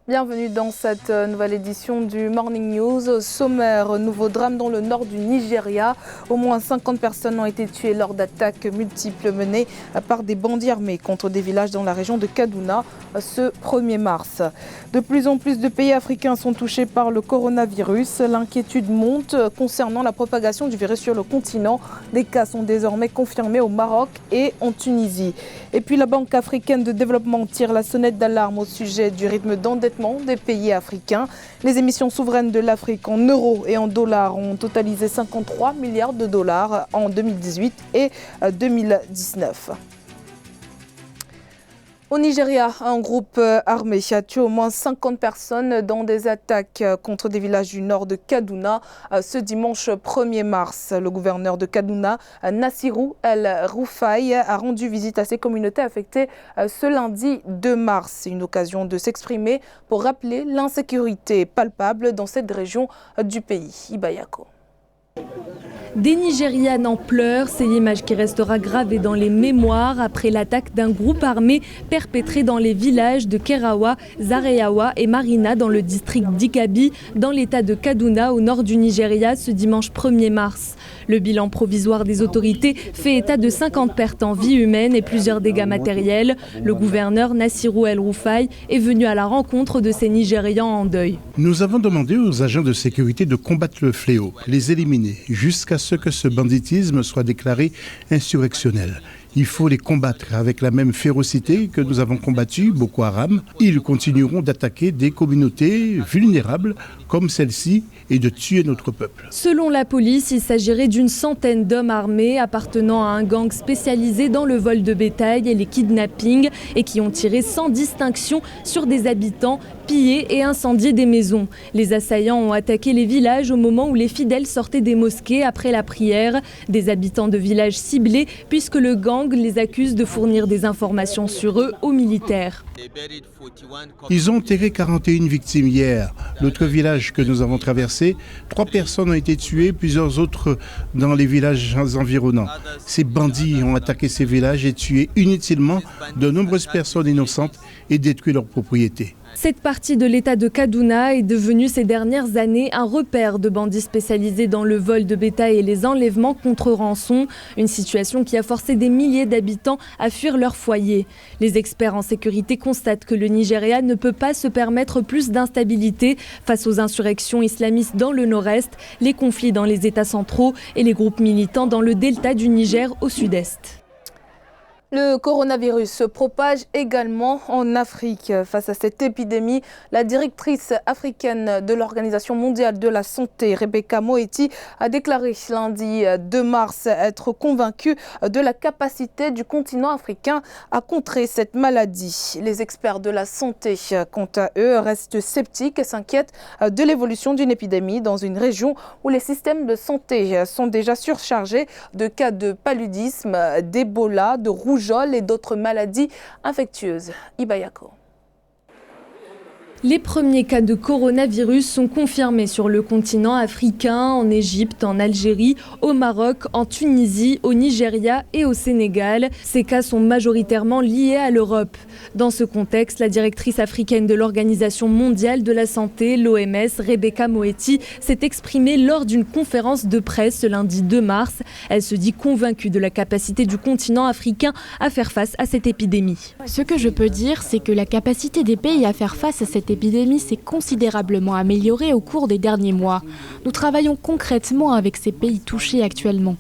Bienvenue dans cette nouvelle édition du Morning News. Sommaire, nouveau drame dans le nord du Nigeria. Au moins 50 personnes ont été tuées lors d'attaques multiples menées par des bandits armés contre des villages dans la région de Kaduna ce 1er mars. De plus en plus de pays africains sont touchés par le coronavirus. L'inquiétude monte concernant la propagation du virus sur le continent. Des cas sont désormais confirmés au Maroc et en Tunisie. Et puis la Banque africaine de développement tire la sonnette d'alarme au sujet du rythme d'endettement des pays africains. Les émissions souveraines de l'Afrique en euros et en dollars ont totalisé 53 milliards de dollars en 2018 et 2019. Au Nigeria, un groupe armé a tué au moins 50 personnes dans des attaques contre des villages du nord de Kaduna ce dimanche 1er mars. Le gouverneur de Kaduna, Nassirou El-Rufai, a rendu visite à ces communautés affectées ce lundi 2 mars. C'est une occasion de s'exprimer pour rappeler l'insécurité palpable dans cette région du pays. Ibayako. Des Nigérianes en pleurs, c'est l'image qui restera gravée dans les mémoires après l'attaque d'un groupe armé perpétré dans les villages de Kerawa, Zareyawa et Marina dans le district d'Ikabi, dans l'état de Kaduna au nord du Nigeria ce dimanche 1er mars. Le bilan provisoire des autorités fait état de 50 pertes en vie humaine et plusieurs dégâts matériels. Le gouverneur Nassirou El-Rufai est venu à la rencontre de ces Nigérians en deuil. Nous avons demandé aux agents de sécurité de combattre le fléau, les éliminer, jusqu'à ce que ce banditisme soit déclaré insurrectionnel. Il faut les combattre avec la même férocité que nous avons combattu Boko Haram. Ils continueront d'attaquer des communautés vulnérables comme celle-ci et de tuer notre peuple. Selon la police, il s'agirait d'une centaine d'hommes armés appartenant à un gang spécialisé dans le vol de bétail et les kidnappings et qui ont tiré sans distinction sur des habitants, pillé et incendié des maisons. Les assaillants ont attaqué les villages au moment où les fidèles sortaient des mosquées après la prière. Des habitants de villages ciblés puisque le gang les accuse de fournir des informations sur eux aux militaires. Ils ont enterré 41 victimes hier. L'autre village que nous avons traversé, 3 personnes ont été tuées, plusieurs autres dans les villages environnants. Ces bandits ont attaqué ces villages et tué inutilement de nombreuses personnes innocentes et détruit leurs propriétés. Cette partie de l'état de Kaduna est devenue ces dernières années un repère de bandits spécialisés dans le vol de bétail et les enlèvements contre rançon. Une situation qui a forcé des milliers d'habitants à fuir leur foyer. Les experts en sécurité constatent que le Nigeria ne peut pas se permettre plus d'instabilité face aux insurrections islamistes dans le nord-est, les conflits dans les États centraux et les groupes militants dans le delta du Niger au sud-est. Le coronavirus se propage également en Afrique. Face à cette épidémie, la directrice africaine de l'Organisation mondiale de la santé, Rebecca Moeti, a déclaré lundi 2 mars être convaincue de la capacité du continent africain à contrer cette maladie. Les experts de la santé, quant à eux, restent sceptiques et s'inquiètent de l'évolution d'une épidémie dans une région où les systèmes de santé sont déjà surchargés de cas de paludisme, d'Ebola, de rougeole et d'autres maladies infectieuses. Ibayako. Les premiers cas de coronavirus sont confirmés sur le continent africain, en Égypte, en Algérie, au Maroc, en Tunisie, au Nigeria et au Sénégal. Ces cas sont majoritairement liés à l'Europe. Dans ce contexte, la directrice africaine de l'Organisation mondiale de la santé, l'OMS, Rebecca Moeti, s'est exprimée lors d'une conférence de presse ce lundi 2 mars. Elle se dit convaincue de la capacité du continent africain à faire face à cette épidémie. Ce que je peux dire, c'est que la capacité des pays à faire face à cette épidémie s'est considérablement améliorée au cours des derniers mois. Nous travaillons concrètement avec ces pays touchés actuellement.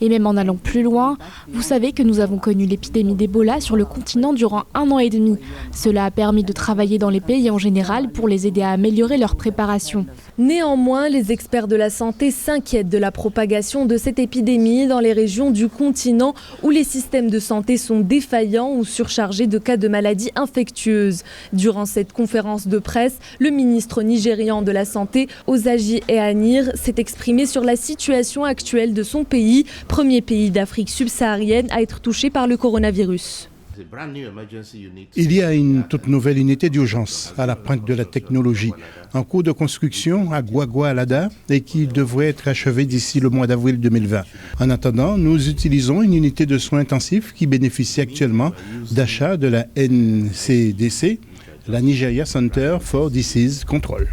Et même en allant plus loin, vous savez que nous avons connu l'épidémie d'Ebola sur le continent durant 1 an et demi. Cela a permis de travailler dans les pays en général pour les aider à améliorer leur préparation. Néanmoins, les experts de la santé s'inquiètent de la propagation de cette épidémie dans les régions du continent où les systèmes de santé sont défaillants ou surchargés de cas de maladies infectieuses. Durant cette conférence de presse, le ministre nigérian de la Santé, Osaji Ehanir, s'est exprimé sur la situation actuelle de son pays, premier pays d'Afrique subsaharienne à être touché par le coronavirus. Il y a une toute nouvelle unité d'urgence à la pointe de la technologie, en cours de construction à Gwagwalada et qui devrait être achevée d'ici le mois d'avril 2020. En attendant, nous utilisons une unité de soins intensifs qui bénéficie actuellement d'achat de la NCDC, la Nigeria Center for Disease Control.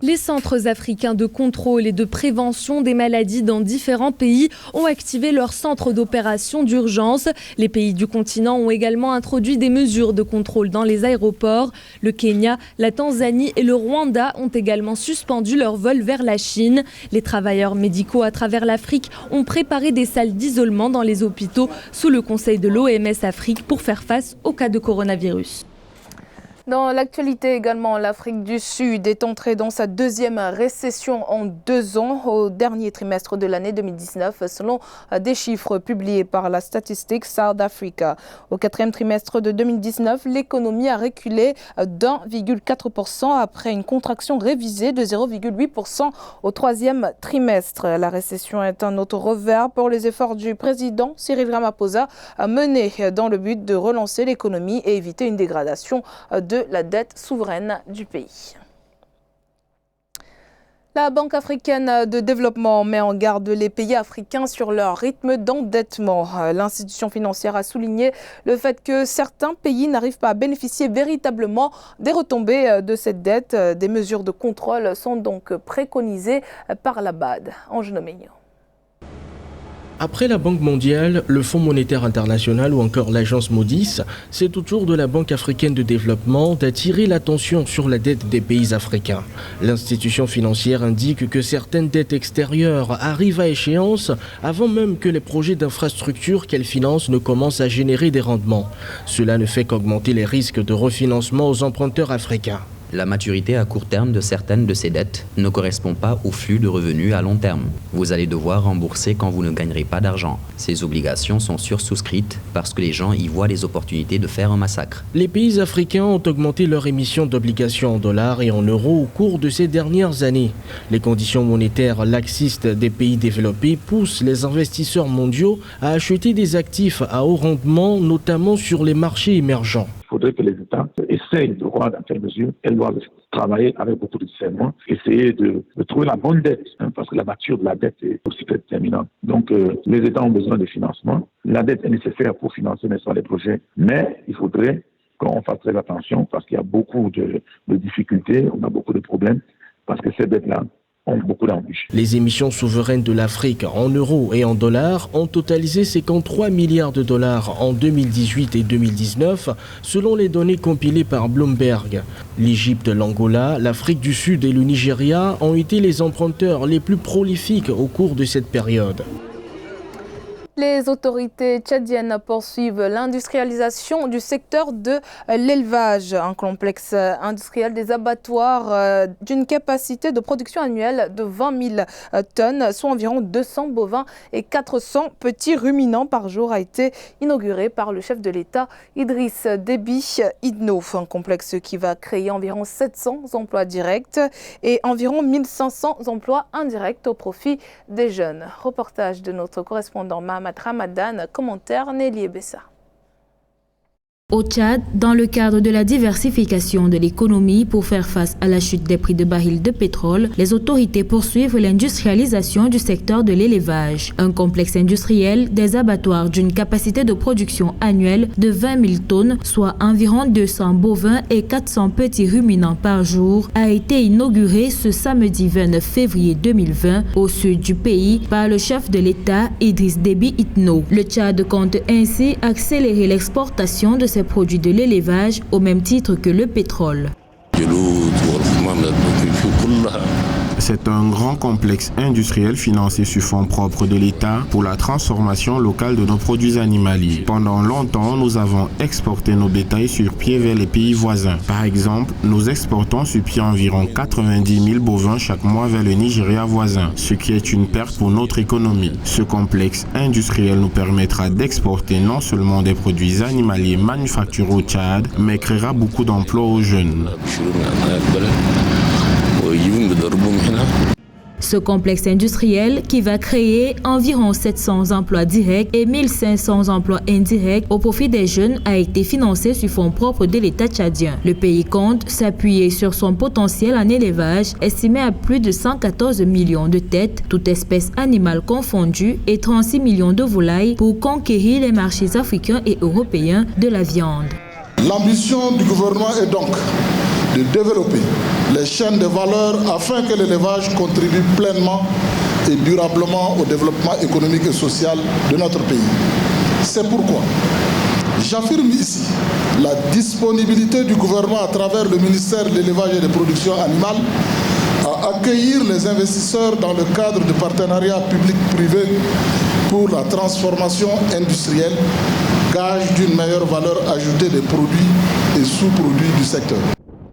Les centres africains de contrôle et de prévention des maladies dans différents pays ont activé leurs centres d'opération d'urgence. Les pays du continent ont également introduit des mesures de contrôle dans les aéroports. Le Kenya, la Tanzanie et le Rwanda ont également suspendu leurs vols vers la Chine. Les travailleurs médicaux à travers l'Afrique ont préparé des salles d'isolement dans les hôpitaux sous le conseil de l'OMS Afrique pour faire face aux cas de coronavirus. Dans l'actualité également, l'Afrique du Sud est entrée dans sa deuxième récession en 2 ans au dernier trimestre de l'année 2019, selon des chiffres publiés par la Statistics South Africa. Au 4e trimestre de 2019, l'économie a reculé d'1,4% après une contraction révisée de 0,8% au 3e trimestre. La récession est un autre revers pour les efforts du président Cyril Ramaphosa menés dans le but de relancer l'économie et éviter une dégradation de la dette souveraine du pays. La Banque africaine de développement met en garde les pays africains sur leur rythme d'endettement. L'institution financière a souligné le fait que certains pays n'arrivent pas à bénéficier véritablement des retombées de cette dette. Des mesures de contrôle sont donc préconisées par la BAD. Ange Nomeigno. Après la Banque mondiale, le Fonds monétaire international ou encore l'agence Moody's, c'est au tour de la Banque africaine de développement d'attirer l'attention sur la dette des pays africains. L'institution financière indique que certaines dettes extérieures arrivent à échéance avant même que les projets d'infrastructure qu'elle finance ne commencent à générer des rendements. Cela ne fait qu'augmenter les risques de refinancement aux emprunteurs africains. La maturité à court terme de certaines de ces dettes ne correspond pas au flux de revenus à long terme. Vous allez devoir rembourser quand vous ne gagnerez pas d'argent. Ces obligations sont sursouscrites parce que les gens y voient les opportunités de faire un massacre. Les pays africains ont augmenté leur émission d'obligations en dollars et en euros au cours de ces dernières années. Les conditions monétaires laxistes des pays développés poussent les investisseurs mondiaux à acheter des actifs à haut rendement, notamment sur les marchés émergents. Il faudrait que les États essayent de voir dans quelle mesure elles doivent travailler avec beaucoup de discernement, essayer de trouver la bonne dette, parce que la nature de la dette est aussi déterminante. Donc, les États ont besoin de financement. La dette est nécessaire pour financer les projets, mais il faudrait qu'on fasse très attention parce qu'il y a beaucoup de difficultés, on a beaucoup de problèmes, parce que ces dettes-là ont beaucoup d'embûches. Les émissions souveraines de l'Afrique en euros et en dollars ont totalisé 53 milliards de dollars en 2018 et 2019, selon les données compilées par Bloomberg. L'Égypte, l'Angola, l'Afrique du Sud et le Nigeria ont été les emprunteurs les plus prolifiques au cours de cette période. Les autorités tchadiennes poursuivent l'industrialisation du secteur de l'élevage. Un complexe industriel des abattoirs d'une capacité de production annuelle de 20 000 tonnes, soit environ 200 bovins et 400 petits ruminants par jour, a été inauguré par le chef de l'État Idriss Déby Itno. Un complexe qui va créer environ 700 emplois directs et environ 1500 emplois indirects au profit des jeunes. Reportage de notre correspondant Mahamat Ramadan, commentaire Nelly Bessa. Au Tchad, dans le cadre de la diversification de l'économie pour faire face à la chute des prix de barils de pétrole, les autorités poursuivent l'industrialisation du secteur de l'élevage. Un complexe industriel des abattoirs d'une capacité de production annuelle de 20 000 tonnes, soit environ 200 bovins et 400 petits ruminants par jour, a été inauguré ce samedi 29 février 2020 au sud du pays par le chef de l'État Idriss Déby Itno. Le Tchad compte ainsi accélérer l'exportation de ses produits de l'élevage au même titre que le pétrole. C'est un grand complexe industriel financé sur fonds propres de l'État pour la transformation locale de nos produits animaliers. Pendant longtemps, nous avons exporté nos bétails sur pied vers les pays voisins. Par exemple, nous exportons sur pied environ 90 000 bovins chaque mois vers le Nigeria voisin, ce qui est une perte pour notre économie. Ce complexe industriel nous permettra d'exporter non seulement des produits animaliers manufacturés au Tchad, mais créera beaucoup d'emplois aux jeunes. Ce complexe industriel, qui va créer environ 700 emplois directs et 1500 emplois indirects au profit des jeunes, a été financé sur fonds propres de l'État tchadien. Le pays compte s'appuyer sur son potentiel en élevage, estimé à plus de 114 millions de têtes, toutes espèces animales confondues, et 36 millions de volailles pour conquérir les marchés africains et européens de la viande. L'ambition du gouvernement est donc de développer les chaînes de valeur afin que l'élevage contribue pleinement et durablement au développement économique et social de notre pays. C'est pourquoi j'affirme ici la disponibilité du gouvernement à travers le ministère de l'élevage et des productions animales à accueillir les investisseurs dans le cadre de partenariats public-privé pour la transformation industrielle, gage d'une meilleure valeur ajoutée des produits et sous-produits du secteur.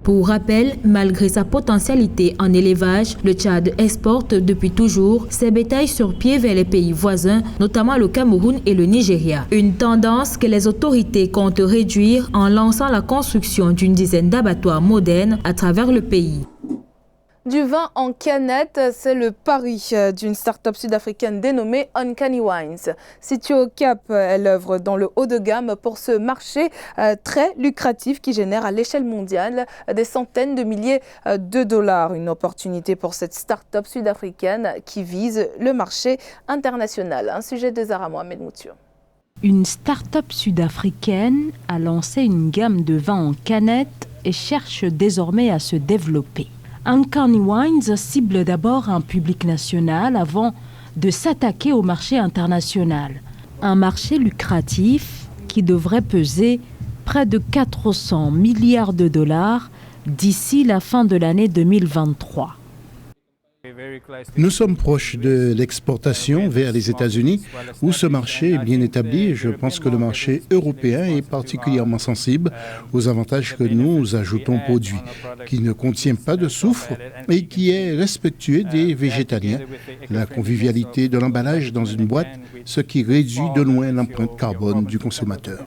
Pour rappel, malgré sa potentialité en élevage, le Tchad exporte depuis toujours ses bétails sur pied vers les pays voisins, notamment le Cameroun et le Nigeria. Une tendance que les autorités comptent réduire en lançant la construction d'une dizaine d'abattoirs modernes à travers le pays. Du vin en canette, c'est le pari d'une start-up sud-africaine dénommée Uncanny Wines. Située au Cap, elle œuvre dans le haut de gamme pour ce marché très lucratif qui génère à l'échelle mondiale des centaines de milliers de dollars. Une opportunité pour cette start-up sud-africaine qui vise le marché international. Un sujet de Zara Mohamed Mouture. Une start-up sud-africaine a lancé une gamme de vins en canette et cherche désormais à se développer. Uncanny Wines cible d'abord un public national avant de s'attaquer au marché international. Un marché lucratif qui devrait peser près de 400 milliards de dollars d'ici la fin de l'année 2023. Nous sommes proches de l'exportation vers les États-Unis, où ce marché est bien établi. Je pense que le marché européen est particulièrement sensible aux avantages que nous ajoutons au produit, qui ne contient pas de soufre et qui est respectueux des végétaliens. La convivialité de l'emballage dans une boîte, ce qui réduit de loin l'empreinte carbone du consommateur.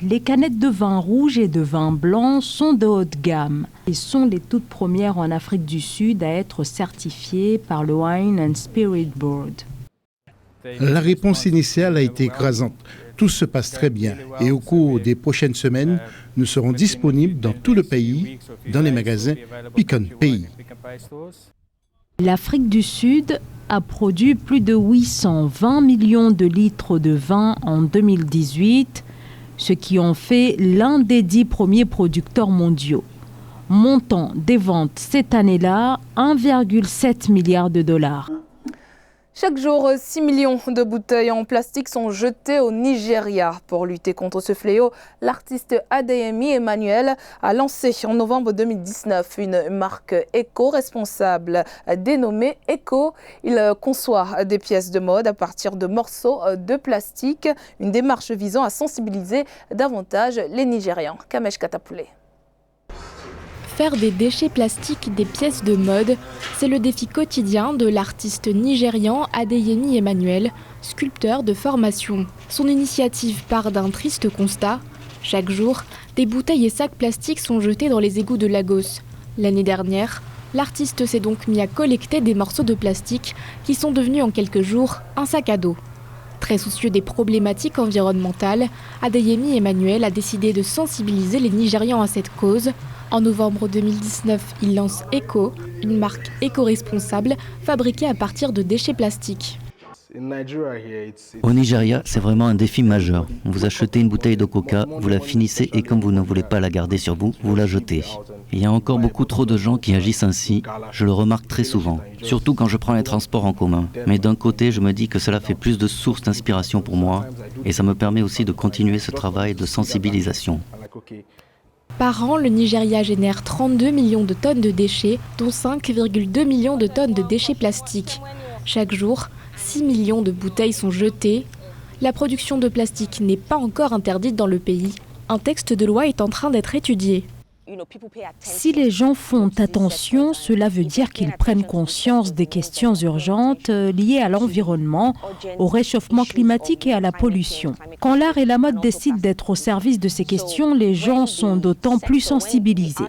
Les canettes de vin rouge et de vin blanc sont de haute gamme et sont les toutes premières en Afrique du Sud à être certifiées par le Wine and Spirit Board. La réponse initiale a été écrasante. Tout se passe très bien et au cours des prochaines semaines, nous serons disponibles dans tout le pays, dans les magasins Pick n Pay. L'Afrique du Sud a produit plus de 820 millions de litres de vin en 2018, ce qui en fait l'un des 10 premiers producteurs mondiaux. Montant des ventes cette année-là, 1,7 milliard de dollars. Chaque jour, 6 millions de bouteilles en plastique sont jetées au Nigeria. Pour lutter contre ce fléau, l'artiste Adeyemi Emmanuel a lancé en novembre 2019 une marque éco-responsable dénommée Eco. Il conçoit des pièces de mode à partir de morceaux de plastique, une démarche visant à sensibiliser davantage les Nigérians. Kamesh Katapoulé. Faire des déchets plastiques des pièces de mode, c'est le défi quotidien de l'artiste nigérian Adeyemi Emmanuel, sculpteur de formation. Son initiative part d'un triste constat. Chaque jour, des bouteilles et sacs plastiques sont jetés dans les égouts de Lagos. L'année dernière, l'artiste s'est donc mis à collecter des morceaux de plastique qui sont devenus en quelques jours un sac à dos. Très soucieux des problématiques environnementales, Adeyemi Emmanuel a décidé de sensibiliser les Nigérians à cette cause. En novembre 2019, il lance Eco, une marque éco-responsable fabriquée à partir de déchets plastiques. Au Nigeria, c'est vraiment un défi majeur. Vous achetez une bouteille de coca, vous la finissez et comme vous ne voulez pas la garder sur vous, vous la jetez. Il y a encore beaucoup trop de gens qui agissent ainsi. Je le remarque très souvent, surtout quand je prends les transports en commun. Mais d'un côté, je me dis que cela fait plus de sources d'inspiration pour moi et ça me permet aussi de continuer ce travail de sensibilisation. Par an, le Nigeria génère 32 millions de tonnes de déchets, dont 5,2 millions de tonnes de déchets plastiques. Chaque jour, 6 millions de bouteilles sont jetées. La production de plastique n'est pas encore interdite dans le pays. Un texte de loi est en train d'être étudié. Si les gens font attention, cela veut dire qu'ils prennent conscience des questions urgentes liées à l'environnement, au réchauffement climatique et à la pollution. Quand l'art et la mode décident d'être au service de ces questions, les gens sont d'autant plus sensibilisés.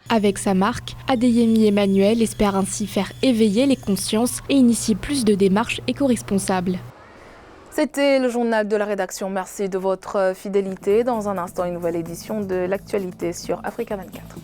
Avec sa marque, Adeyemi Emmanuel espère ainsi faire éveiller les consciences et initier plus de démarches éco-responsables. C'était le journal de la rédaction. Merci de votre fidélité. Dans un instant, une nouvelle édition de l'actualité sur Africa 24.